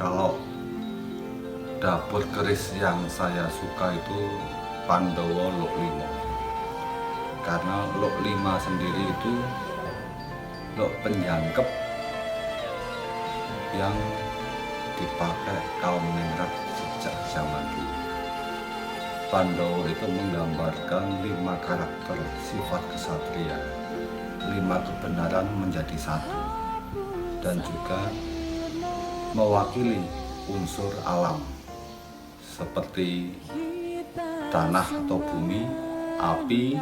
Kalau dapur keris yang saya suka itu Pandowo Luk Limo. Karena Luk Lima sendiri itu luk penjangkep yang dipakai kaum ningrat sejak zaman dulu. Pandowo itu menggambarkan 5 karakter sifat kesatria, 5 kebenaran menjadi satu, dan juga mewakili unsur alam seperti tanah atau bumi, api,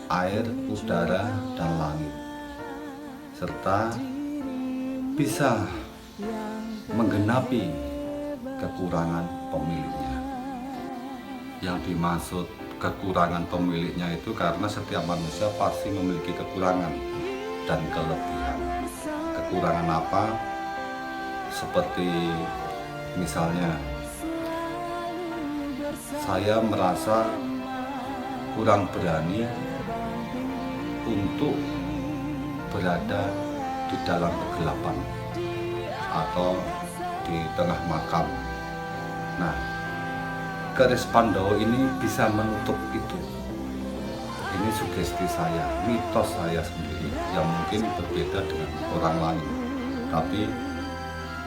air, udara, dan langit, serta bisa menggenapi kekurangan pemiliknya. Yang dimaksud kekurangan pemiliknya itu karena setiap manusia pasti memiliki kekurangan dan kelebihan. Kekurangan apa? Seperti misalnya saya merasa kurang berani untuk berada di dalam kegelapan atau di tengah makam. Nah, keris Pandowo ini bisa menutup itu. Ini sugesti saya, mitos saya sendiri yang mungkin berbeda dengan orang lain. Tapi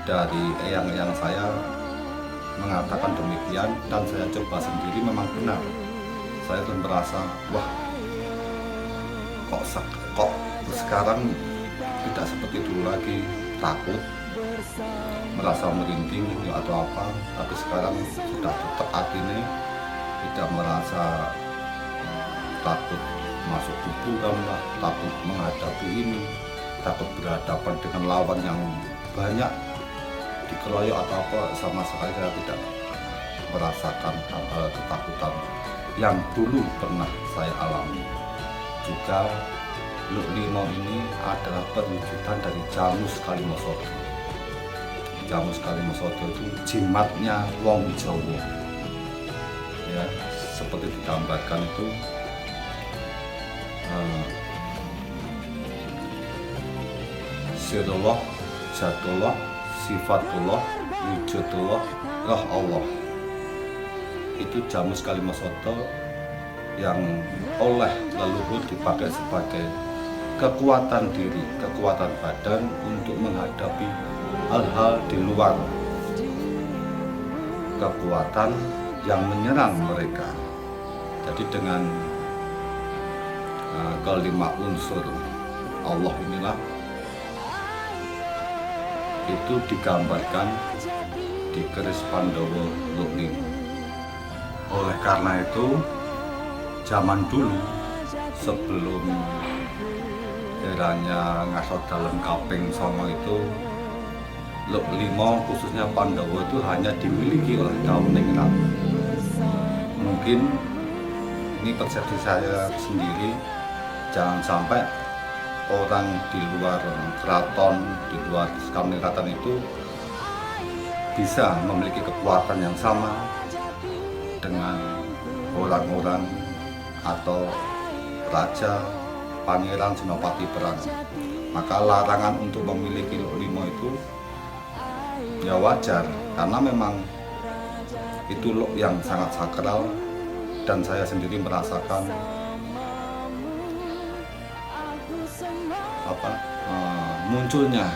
dari eyang-eyang saya mengatakan demikian, dan saya coba sendiri memang benar. Saya tuh merasa, wah, kok sekarang tidak seperti dulu lagi, takut, merasa merinding atau apa. Tapi sekarang sudah tetap hatinya, tidak merasa takut masuk kuburan lah, takut menghadapi ini, takut berhadapan dengan lawan yang banyak, dikeroyok atau apa. Sama sekali saya tidak merasakan hal-hal ketakutan yang dulu pernah saya alami. Juga Luk Limo ini adalah perwujudan dari Jamus Kalimosodo. Jamus Kalimosodo itu jimatnya wong Jawa. Ya, seperti digambarkan itu Sirullah, Jatullah, Sifatullah, Wujudullah, Roh Allah. Itu Jamus Kalimosodo yang oleh leluhur dipakai sebagai kekuatan diri, kekuatan badan untuk menghadapi hal-hal di luar kekuatan yang menyerang mereka. Jadi dengan kelima unsur Allah inilah itu digambarkan di keris Pandowo Luk Limo. Oleh karena itu, zaman dulu sebelum eranya Ngasot Dalem kaping 9 itu, Luk Limo khususnya Pandowo itu hanya dimiliki oleh kaum ningrat. Mungkin ini persepsi saya sendiri, jangan sampai orang di luar keraton, di luar kaum ningratan itu bisa memiliki kekuatan yang sama dengan orang-orang atau raja, pangeran, senopati perang. Maka larangan untuk memiliki Luk Limo itu ya wajar, karena memang itu luk yang sangat sakral, dan saya sendiri merasakan munculnya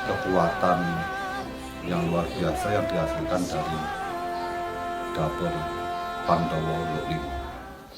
kekuatan yang luar biasa yang dihasilkan dari dapur Pandowo Luk Limo.